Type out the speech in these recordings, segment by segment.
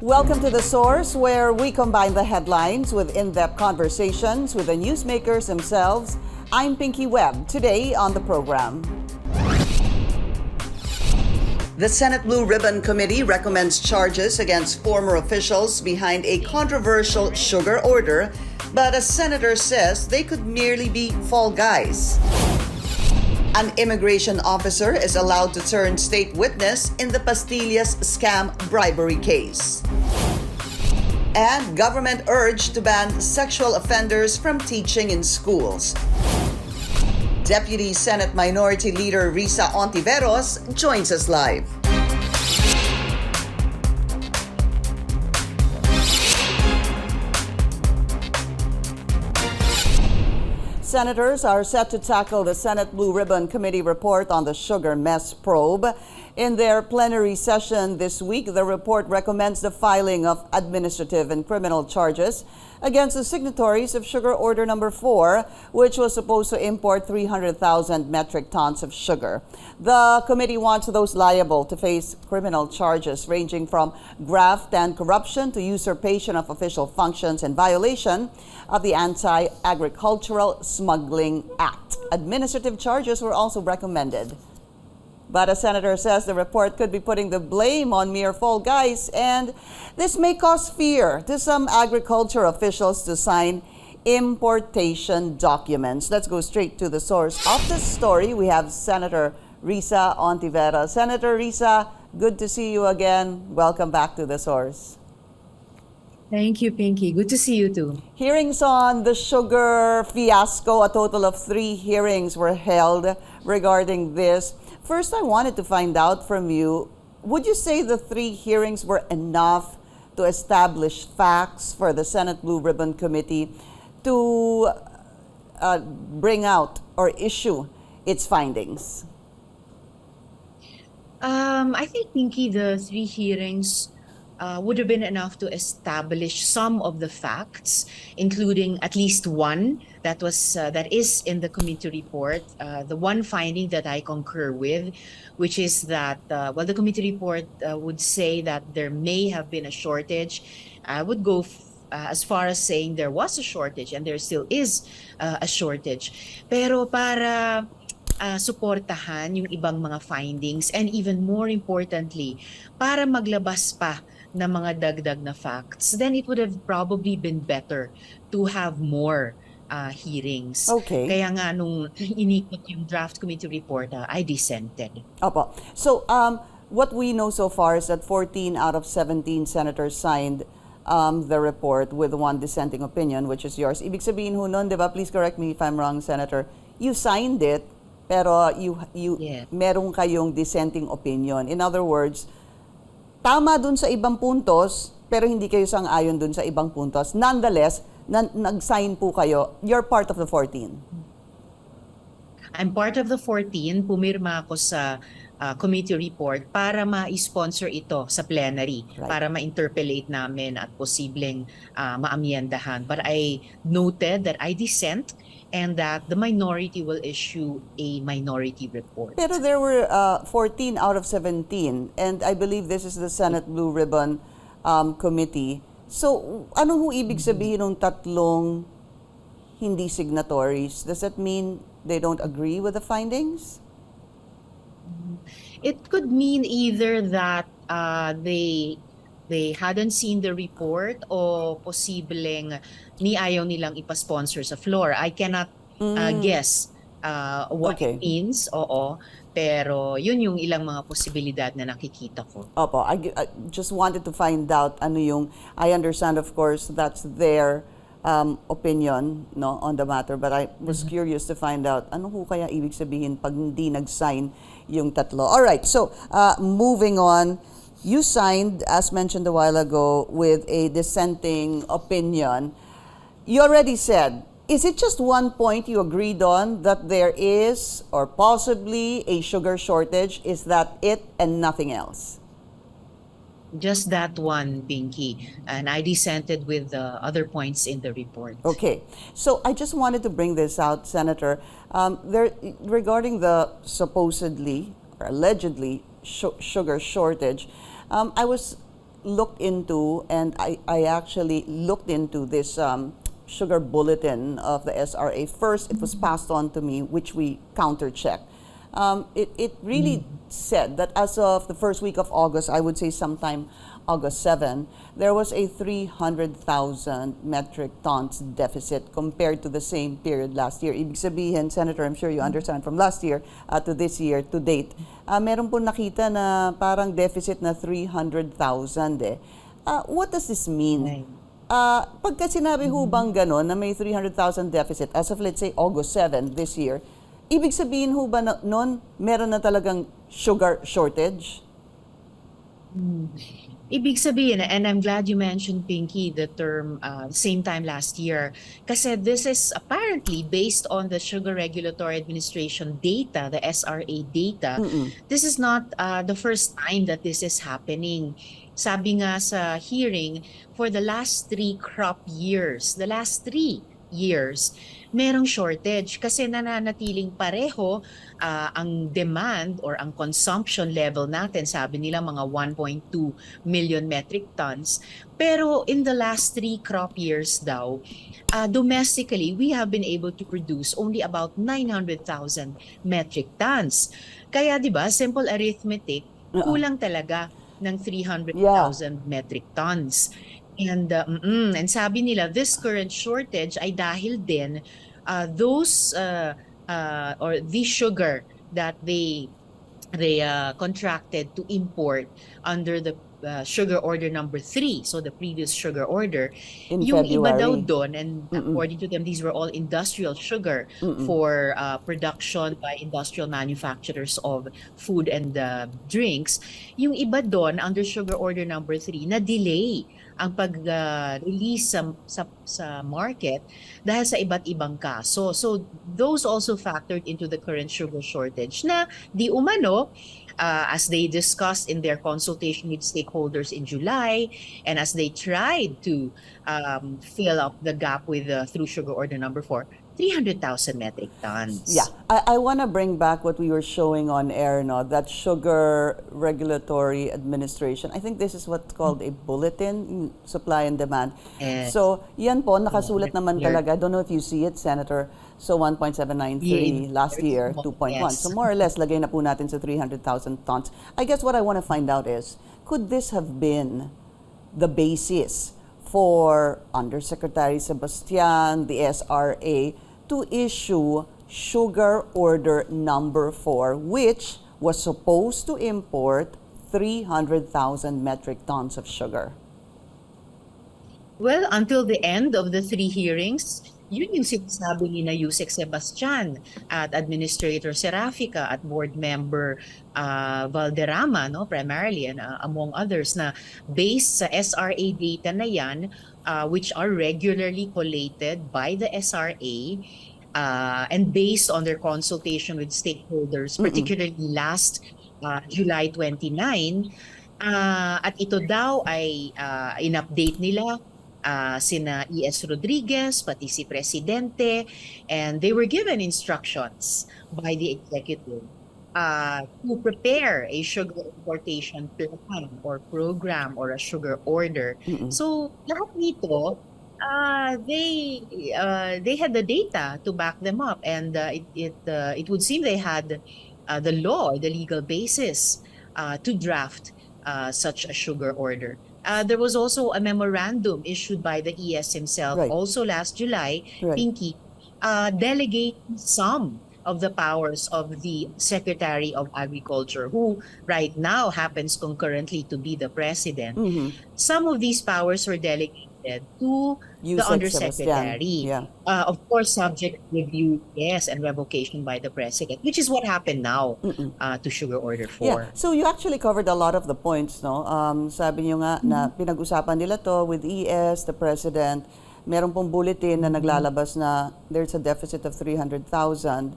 Welcome to The Source, where we combine the headlines with in-depth conversations with the newsmakers themselves. I'm Pinky Webb. Today on the program, the Senate Blue Ribbon Committee recommends charges against former officials behind a controversial sugar order, but a senator says they could merely be fall guys. An immigration officer is allowed to turn state witness in the pastillas scam bribery case. And government urged to ban sexual offenders from teaching in schools. Deputy Senate Minority Leader Risa Hontiveros joins us live. Senators are set to tackle the Senate Blue Ribbon Committee report on the sugar mess probe. In their plenary session this week, the report recommends the filing of administrative and criminal charges against the signatories of Sugar Order Number 4, which was supposed to import 300,000 metric tons of sugar. The committee wants those liable to face criminal charges ranging from graft and corruption to usurpation of official functions and violation of the Anti-Agricultural Smuggling Act. Administrative charges were also recommended. But a senator says the report could be putting the blame on mere fall guys, and this may cause fear to some agriculture officials to sign importation documents. Let's go straight to the source of this story. We have Senator Risa Hontiveros. Senator Risa, good to see you again. Welcome back to the source. Thank you, Pinky. Good to see you too. Hearings on the sugar fiasco, a total of 3 hearings were held regarding this. First, I wanted to find out from you, would you say the 3 hearings were enough to establish facts for the Senate Blue Ribbon Committee to bring out or issue its findings? I think, Pinky, the 3 hearings would have been enough to establish some of the facts, including at least one that is in the committee report. The one finding that I concur with, which is that the committee report would say that there may have been a shortage. I would go as far as saying there was a shortage and there still is a shortage. Pero para suportahan yung ibang mga findings, and even more importantly, para maglabas pa ng mga dagdag na facts, then it would have probably been better to have more hearings. Okay. Kaya nga nung inikot yung draft committee report, I dissented. Opo. So, what we know so far is that 14 out of 17 senators signed the report with one dissenting opinion, which is yours. Ibig sabihin ho nun, di ba? Please correct me if I'm wrong, Senator. You signed it, pero meron kayong dissenting opinion. In other words, tama dun sa ibang puntos, pero hindi kayo sang-ayon dun sa ibang puntos. Nonetheless, nag-sign po kayo. You're part of the 14. I'm part of the 14. Pumirma ako sa committee report para ma-sponsor ito sa plenary, para ma-interpellate namin at posibleng maamyendahan. But I noted that I dissent and that the minority will issue a minority report. Pero there were 14 out of 17, and I believe this is the Senate Blue Ribbon Committee. So, ano ho ibig sabihin ng tatlong hindi signatories? Does that mean they don't agree with the findings? It could mean either that they hadn't seen the report o posibleng ni ayaw nilang ipa-sponsor sa floor. I cannot guess what it means, pero yun yung ilang mga posibilidad na nakikita ko. Opo, I just wanted to find out ano yung, I understand of course that's their opinion on the matter, but I was curious to find out ano ho kaya ibig sabihin pag hindi nag-sign yung tatlo. All right, so moving on. You signed, as mentioned a while ago, with a dissenting opinion. You already said, is it just one point you agreed on, that there is or possibly a sugar shortage? Is that it and nothing else? Just that one, Pinky. And I dissented with the other points in the report. Okay. So I just wanted to bring this out, Senator. Regarding the supposedly or allegedly sugar shortage, I was looked into, and I actually looked into this sugar bulletin of the SRA. First, it was passed on to me, which we counter-checked. It really said that as of the first week of August, I would say sometime August 7, there was a 300,000 metric tons deficit compared to the same period last year. Ibig sabihin, Senator, I'm sure you understand, from last year to this year to date, meron po nakita na parang deficit na 300,000 eh. What does this mean? Pagka sinabi ho bang gano'n na may 300,000 deficit as of, let's say, August 7 this year, ibig sabihin ho ba noon meron na talagang sugar shortage? Ibig sabihin, and I'm glad you mentioned, Pinky, the term same time last year, kasi this is apparently based on the Sugar Regulatory Administration data, the SRA data. This is not the first time that this is happening. Sabi nga sa hearing, for the last three crop years, merong shortage kasi nananatiling pareho ang demand or ang consumption level natin. Sabi nila mga 1.2 million metric tons. Pero in the last three crop years daw, domestically, we have been able to produce only about 900,000 metric tons. Kaya di ba, simple arithmetic, kulang talaga ng 300,000 metric tons. And sabi nila, this current shortage ay dahil din those or the sugar that they contracted to import under the sugar order number 3, so the previous sugar order, in yung February. iba daw doon, and according to them, these were all industrial sugar for production by industrial manufacturers of food and drinks. Yung iba doon, under sugar order number 3, na-delay ang pag-release sa market dahil sa iba't ibang kaso. So those also factored into the current sugar shortage na di umano, as they discussed in their consultation with stakeholders in July, and as they tried to fill up the gap with through sugar order number 4, 300,000 metric tons. Yeah, I want to bring back what we were showing on air, no? That Sugar Regulatory Administration. I think this is what's called a bulletin, supply and demand. So, yan po, nakasulat naman talaga. I don't know if you see it, Senator. So, 1.793 last year, 2.1. So, more or less, lagay na po natin sa 300,000 tons. I guess what I want to find out is, could this have been the basis for Undersecretary Sebastian, the SRA, to issue sugar order number 4, which was supposed to import 300,000 metric tons of sugar? Well, until the end of the 3 hearings, yun yung sinasabi ni na Yusek Sebastian at Administrator Serafica at Board Member Valderrama, no, primarily, and among others, na based sa SRA data na yan, which are regularly collated by the SRA, and based on their consultation with stakeholders, particularly last July 29, at ito daw ay in-update nila sina E.S. Rodriguez, pati si Presidente, and they were given instructions by the executive to prepare a sugar importation plan or program or a sugar order. So lahat nito, they had the data to back them up, and it would seem they had the law, the legal basis to draft such a sugar order. There was also a memorandum issued by the ES himself, also last July, Pinky, delegating some of the powers of the Secretary of Agriculture, who right now happens concurrently to be the President. Some of these powers were delegated to the Undersecretary. Of course, subject review, and revocation by the President, which is what happened now to Sugar Order 4. Yeah. So you actually covered a lot of the points, no? Sabi niyo nga na pinag-usapan nila to with ES, the President. Meron pong bulletin na naglalabas na there's a deficit of 300,000.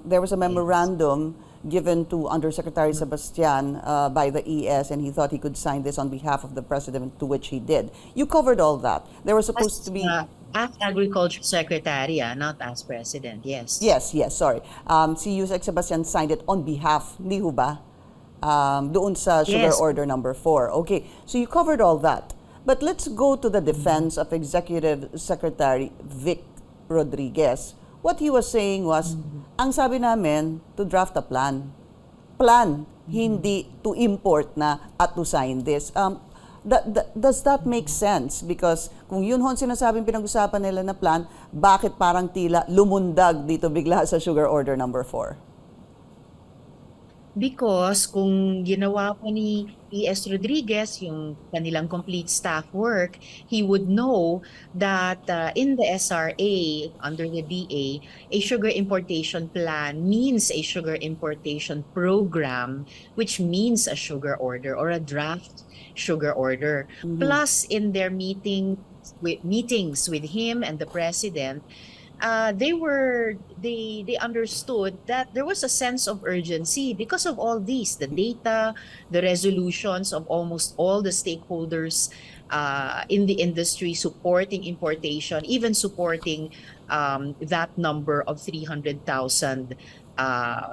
There was a memorandum given to Undersecretary Sebastian by the ES, and he thought he could sign this on behalf of the President, to which he did. You covered all that. There was supposed to be... as Agriculture Secretary, not as President, yes. Yes, sorry. Si Yusek Sebastian signed it on behalf, hindi ho ba? doon sa Sugar Yes. Order number 4. Okay, so you covered all that. But let's go to the defense of Executive Secretary Vic Rodriguez. What he was saying was, ang sabi namin, to draft a plan. Plan, hindi to import na at to sign this. Does that make sense? Because kung yun hon sinasabing pinag-usapan nila na plan, bakit parang tila lumundag dito bigla sa Sugar Order number 4? Because kung ginawa pa ni PS Rodriguez yung kanilang complete staff work, he would know that in the SRA, under the DA, a sugar importation plan means a sugar importation program, which means a sugar order or a draft sugar order. Plus, in their meetings with him and the president, they understood that there was a sense of urgency because of all these, the data, the resolutions of almost all the stakeholders in the industry supporting importation, even supporting that number of 300,000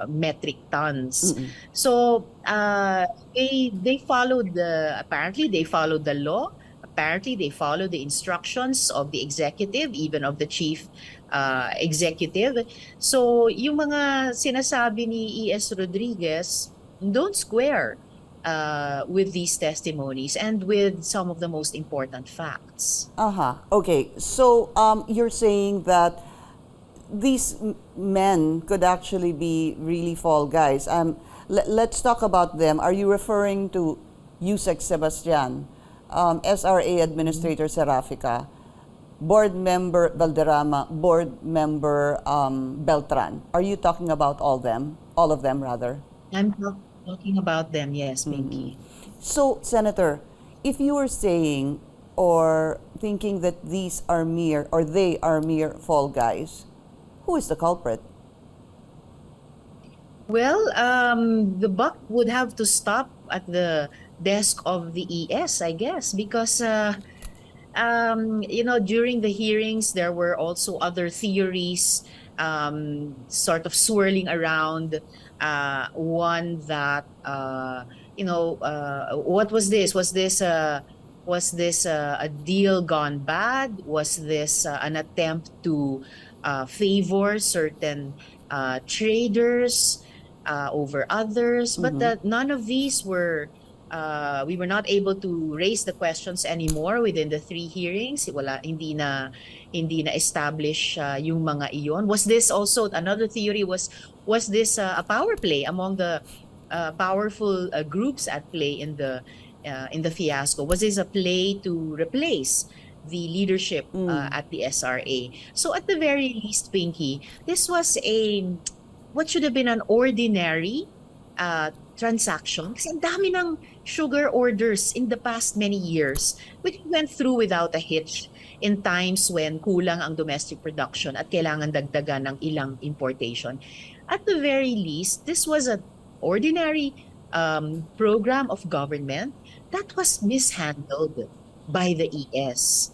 metric tons. So they followed apparently they followed the law. Apparently, they followed the instructions of the executive, even of the chief executive. So, yung mga sinasabi ni E.S. Rodriguez don't square with these testimonies and with some of the most important facts. Okay, so you're saying that these men could actually be really fall guys. Let's talk about them. Are you referring to Yusek Sebastian, SRA Administrator Serafica, Board Member Valderrama, Board Member Beltran? Are you talking about all of them rather? I'm talking about them, yes, Pinky. So, Senator, if you were saying or thinking that these are mere, or they are mere fall guys, who is the culprit? Well, the buck would have to stop at the desk of the ES, I guess, because during the hearings there were also other theories sort of swirling around. One that what was this? Was this a deal gone bad? Was this an attempt to favor certain traders over others? But none of these were. We were not able to raise the questions anymore within the 3 hearings. Hindi na establish yung mga iyon. Was this also another theory? Was this a power play among the powerful groups at play in the fiasco? Was this a play to replace the leadership at the SRA? So at the very least, Pinky, this was what should have been an ordinary transaction. Kasi ang dami ng sugar orders in the past many years, which went through without a hitch in times when kulang ang domestic production at kailangan dagdagan ng ilang importation. At the very least, this was an ordinary program of government that was mishandled by the ES.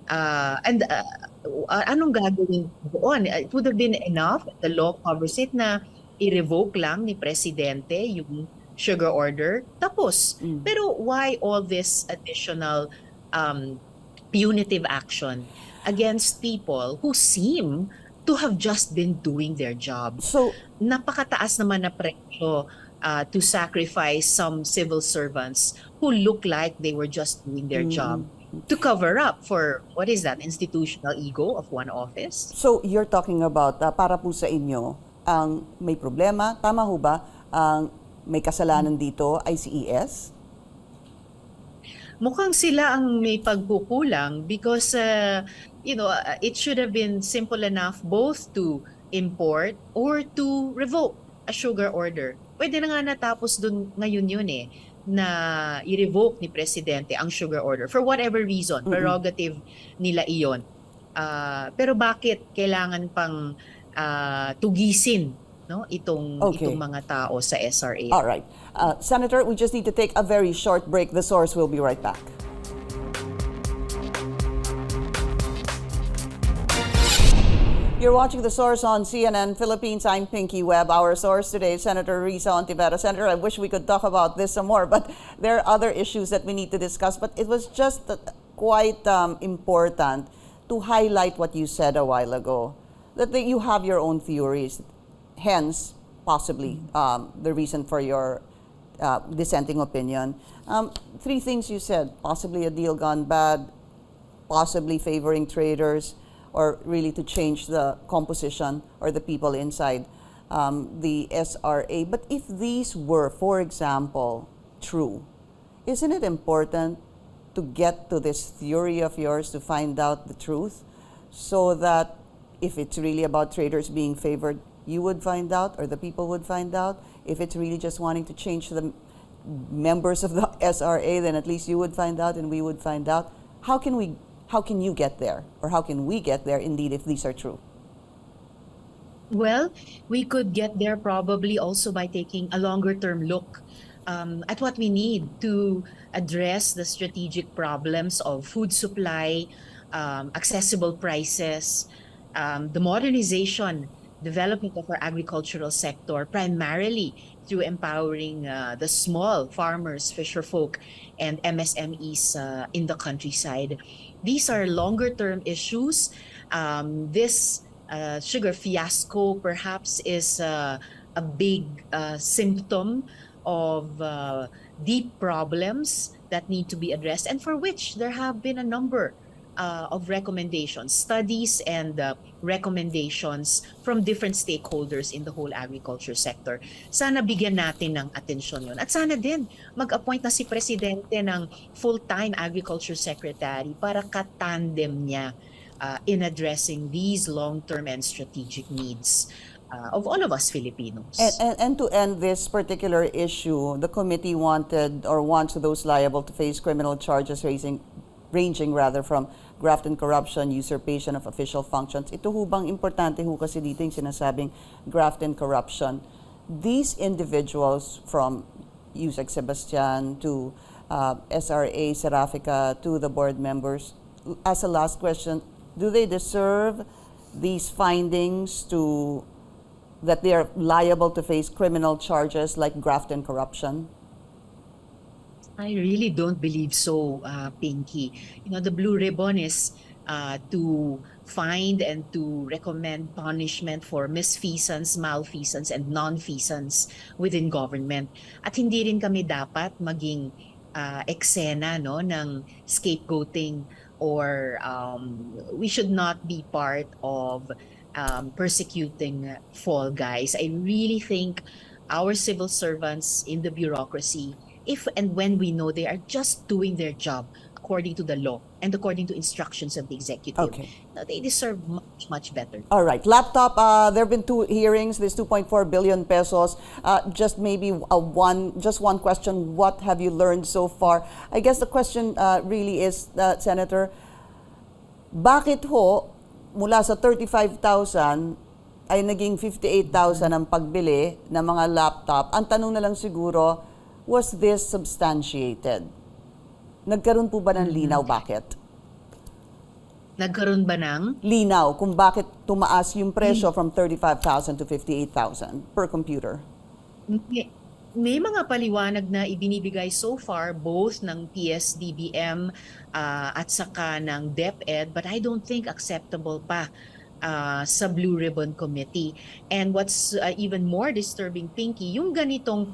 Anong gagawin doon? It would have been enough, the law covers it, na i-revoke lang ni Presidente yung sugar order, tapos. Pero why all this additional punitive action against people who seem to have just been doing their job? So, napakataas naman na presyo to sacrifice some civil servants who look like they were just doing their job to cover up for, what is that, institutional ego of one office? So, you're talking about, para po sa inyo, ang may problema, tama ho ba, ang may kasalanan dito ay si ES? Mukhang sila ang may pagkukulang because, it should have been simple enough both to import or to revoke a sugar order. Pwede na nga natapos dun ngayon yun na i-revoke ni Presidente ang sugar order for whatever reason, prerogative nila iyon. Pero bakit kailangan pang tugisin itong mga tao sa SRA? All right. Senator, we just need to take a very short break. The Source will be right back. You're watching The Source on CNN Philippines. I'm Pinky Webb. Our source today is Senator Risa Hontiveros. Senator, I wish we could talk about this some more, but there are other issues that we need to discuss. But it was just quite important to highlight what you said a while ago, that you have your own theories, hence possibly the reason for your dissenting opinion. Three things you said: possibly a deal gone bad, possibly favoring traders, or really to change the composition or the people inside the SRA. But if these were, for example, true, isn't it important to get to this theory of yours to find out the truth, so that if it's really about traders being favored, you would find out, or the people would find out? If it's really just wanting to change the members of the SRA, then at least you would find out and we would find out. How can you get there, or how can we get there indeed if these are true? Well, we could get there probably also by taking a longer term look at what we need to address the strategic problems of food supply, accessible prices, the modernization, development of our agricultural sector, primarily through empowering the small farmers, fisherfolk, and MSMEs in the countryside. These are longer term issues. This sugar fiasco perhaps is a big symptom of deep problems that need to be addressed, and for which there have been a number of recommendations, studies, and recommendations from different stakeholders in the whole agriculture sector. Sana bigyan natin ng atensyon yun. At sana din mag-appoint na si Presidente ng full-time agriculture secretary para katandem niya in addressing these long-term and strategic needs of all of us Filipinos. And to end this particular issue, the committee wanted, or wants, those liable to face criminal charges ranging from graft and corruption, usurpation of official functions. Ito ho bang importante ho kasi dito yung sinasabing graft and corruption. These individuals, from Yusek Sebastian to SRA, Serafica, to the board members, as a last question, do they deserve these findings that they are liable to face criminal charges like graft and corruption? I really don't believe so, Pinky. The blue ribbon is to find and to recommend punishment for misfeasance, malfeasance, and nonfeasance within government. At hindi rin kami dapat maging eksena ng scapegoating, or we should not be part of persecuting fall guys. I really think our civil servants in the bureaucracy, if and when we know they are just doing their job according to the law and according to instructions of the executive, Okay. they deserve much, much better. All right. Laptop, there have been 2 hearings, this 2.4 billion pesos. Just maybe one question. What have you learned so far? I guess the question really is, Senator, bakit ho mula sa 35,000 ay naging 58,000 ang pagbili ng mga laptop? Ang tanong na lang siguro, was this substantiated? Nagkaroon po ba ng linaw bakit? Nagkaroon ba ng Linaw kung bakit tumaas yung presyo from 35,000 to 58,000 per computer? May mga paliwanag na ibinibigay so far both ng PS-DBM at saka ng DepEd, but I don't think acceptable pa sa Blue Ribbon Committee. And what's even more disturbing, Pinky, yung ganitong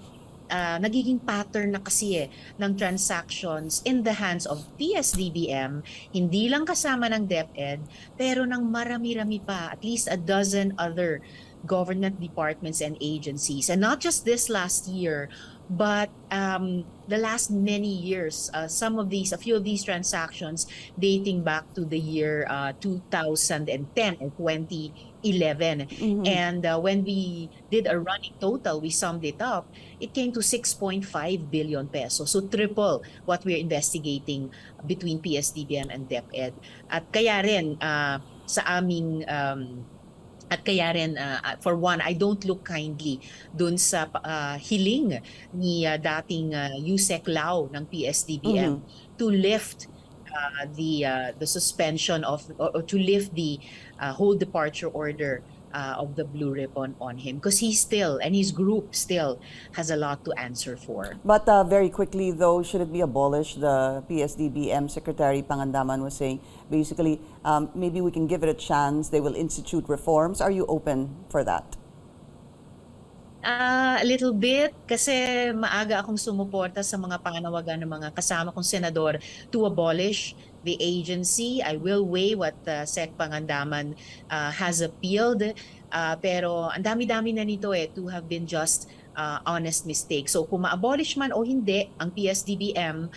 nagiging pattern na kasi ng transactions in the hands of PS-DBM, hindi lang kasama ng DepEd, pero ng marami-rami pa, at least a dozen other government departments and agencies. And not just this last year, but the last many years, a few of these transactions dating back to the year 2010 or 2011. Mm-hmm. And when we did a running total, we summed it up, it came to 6.5 billion pesos. So triple what we're investigating between PS-DBM and DepEd. At kaya rin sa aming for one, I don't look kindly dun sa hiling ni dating Yusek Lau ng PS-DBM to lift the suspension of or to lift the whole departure order of the blue ribbon on him, because he still and his group still has a lot to answer for. But very quickly, though, should it be abolished? The PS-DBM Secretary Pangandaman was saying, basically, maybe we can give it a chance. They will institute reforms. Are you open for that? A little bit, kasi maaga akong sumuporta sa mga panawagan ng mga kasama kong senador to abolish the agency. I will weigh what Sec Pangandaman has appealed. Pero ang dami-dami na nito to have been just honest mistakes. So kung ma-abolish man o hindi ang PS-DBM,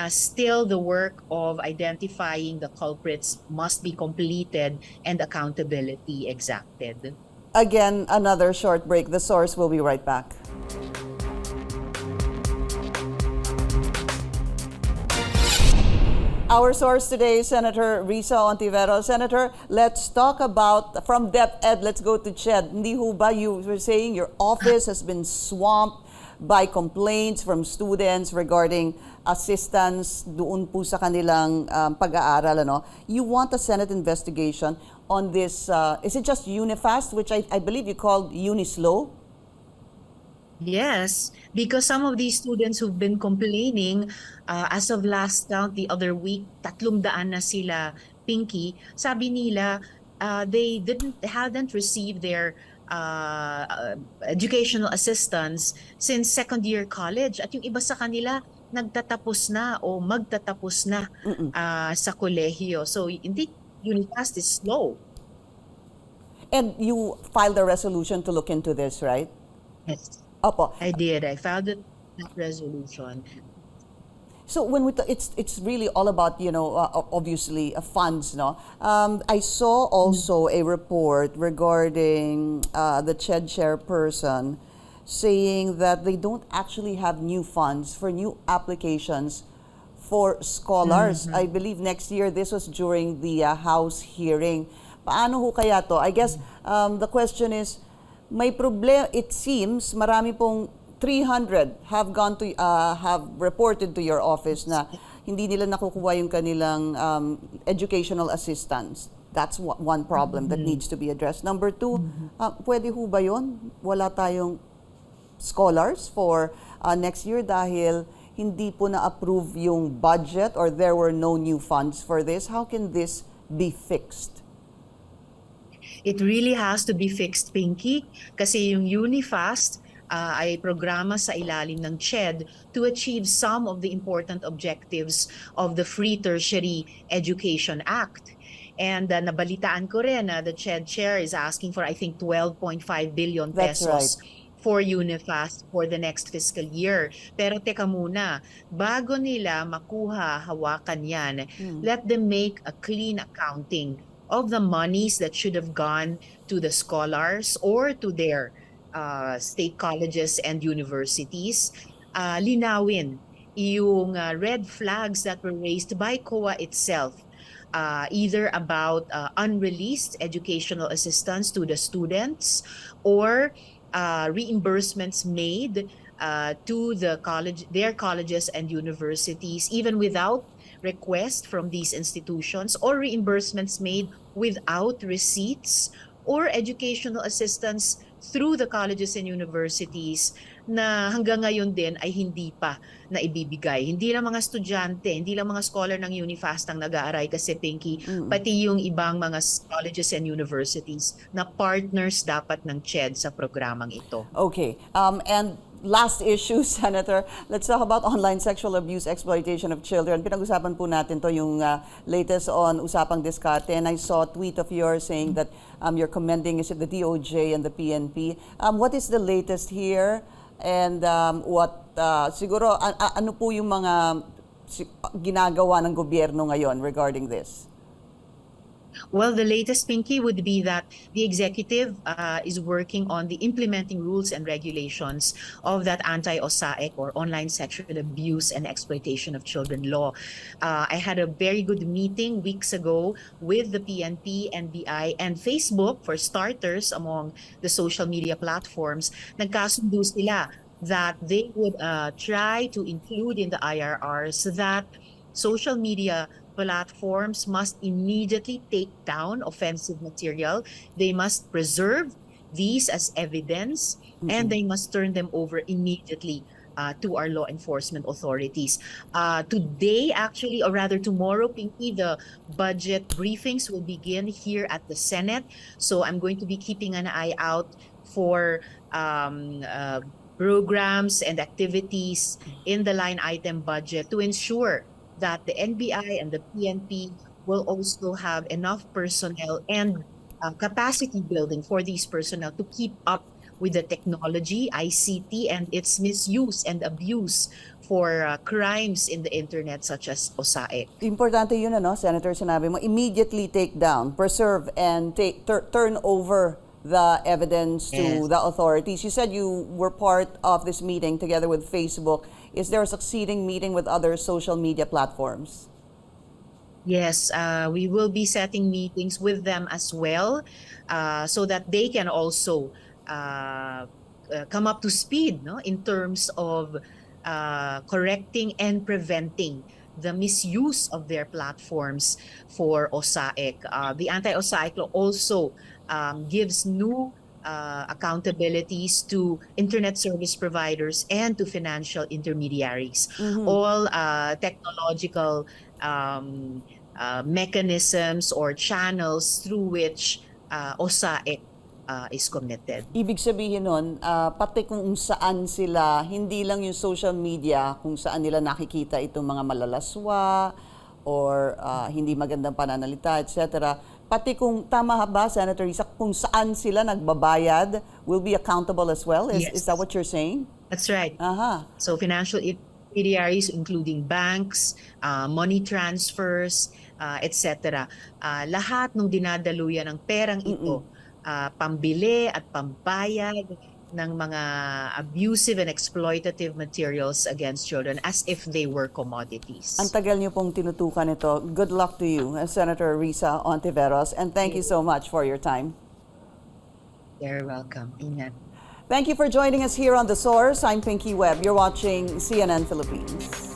still the work of identifying the culprits must be completed and accountability exacted. Again, another short break. The Source will be right back. Our source today is Senator Risa Hontiveros. Senator, let's talk about, from DepEd, let's go to CHED. Hindi ho ba you were saying your office has been swamped by complaints from students regarding assistance doon po sa kanilang pag-aaral, ano? You want a Senate investigation on this, is it just Unifast, which I believe you called Unislow? Yes, because some of these students who've been complaining, as of last count the other week, 300 na sila, Pinky. Sabi nila, they hadn't received their educational assistance since second year college. At yung iba sa kanila, nagtatapos na o magtatapos na sa kolehiyo. So, hindi, Unifast is slow. And you filed a resolution to look into this, right? Yes. Opo. I did. I filed that resolution. So when it's really all about, you know, obviously funds, no? I saw also a report regarding the CHED chairperson saying that they don't actually have new funds for new applications for scholars. I believe next year, this was during the House hearing. Paano ho kaya to? I guess the question is, may problem, it seems, marami pong 300 have gone to have reported to your office na hindi nila nakukuha yung kanilang educational assistance. That's one problem that needs to be addressed. Number two, pwede ho ba yun? Wala tayong scholars for next year dahil hindi po na-approve yung budget or there were no new funds for this. How can this be fixed? It really has to be fixed, Pinky, kasi yung Unifast ay programa sa ilalim ng CHED to achieve some of the important objectives of the Free Tertiary Education Act. And nabalitaan ko rin na the CHED chair is asking for, I think, 12.5 billion That's pesos right. for Unifast for the next fiscal year. Pero teka muna, bago nila makuha, hawakan yan, let them make a clean accounting of the monies that should have gone to the scholars or to their state colleges and universities. Linawin yung red flags that were raised by COA itself, either about unreleased educational assistance to the students or reimbursements made to the their colleges and universities, even without request from these institutions, or reimbursements made without receipts, or educational assistance through the colleges and universities na hanggang ngayon din ay hindi pa na ibibigay. Hindi lang mga estudyante, hindi lang mga scholar ng Unifast ang nag-aaral kasi, Pinky, pati yung ibang mga colleges and universities na partners dapat ng CHED sa programang ito. Okay. And last issue, Senator, let's talk about online sexual abuse, exploitation of children. Pinag-usapan po natin to yung latest on Usapang Diskarte, and I saw a tweet of yours saying that you're commending, is it the DOJ and the PNP? What is the latest here? And siguro, ano po yung mga ginagawa ng gobyerno ngayon regarding this? Well, the latest, Pinky, would be that the executive is working on the implementing rules and regulations of that anti-OSAEC or online sexual abuse and exploitation of children law. I had a very good meeting weeks ago with the PNP, NBI, and Facebook, for starters, among the social media platforms. Nagkasundo sila that they would try to include in the IRRs that social media platforms must immediately take down offensive material. They must preserve these as evidence, and they must turn them over immediately to our law enforcement authorities. Today, actually, or rather tomorrow, Pinky, the budget briefings will begin here at the Senate. So I'm going to be keeping an eye out for programs and activities in the line item budget to ensure that the NBI and the PNP will also have enough personnel and capacity building for these personnel to keep up with the technology, ICT, and its misuse and abuse for crimes in the internet such as OSAE. Importante yun, ano, Senator, sinabi mo, immediately take down, preserve, and turn over the evidence to Yes. the authorities. You said you were part of this meeting together with Facebook. Is there a succeeding meeting with other social media platforms? Yes, we will be setting meetings with them as well, so that they can also come up to speed, no, in terms of correcting and preventing the misuse of their platforms for OSAIC. The anti-OSAIC law also gives new accountabilities to internet service providers and to financial intermediaries. All technological mechanisms or channels through which OSAIC is committed. Ibig sabihin nun, pati kung saan sila, hindi lang yung social media, kung saan nila nakikita itong mga malalaswa or hindi magandang pananalita, etc. Pati kung, tama ba, Senator Risa, kung saan sila nagbabayad will be accountable as well? Is that what you're saying? That's right. Aha. So financial intermediaries, including banks, money transfers, etc. Lahat ng dinadaluyan ng perang ito, pambili at pambayad ng mga abusive and exploitative materials against children as if they were commodities. Ang tagal niyo pong tinutukan ito. Good luck to you, Senator Risa Hontiveros, and thank you so much for your time. You're welcome. Ingat. Thank you for joining us here on The Source. I'm Pinky Webb. You're watching CNN Philippines.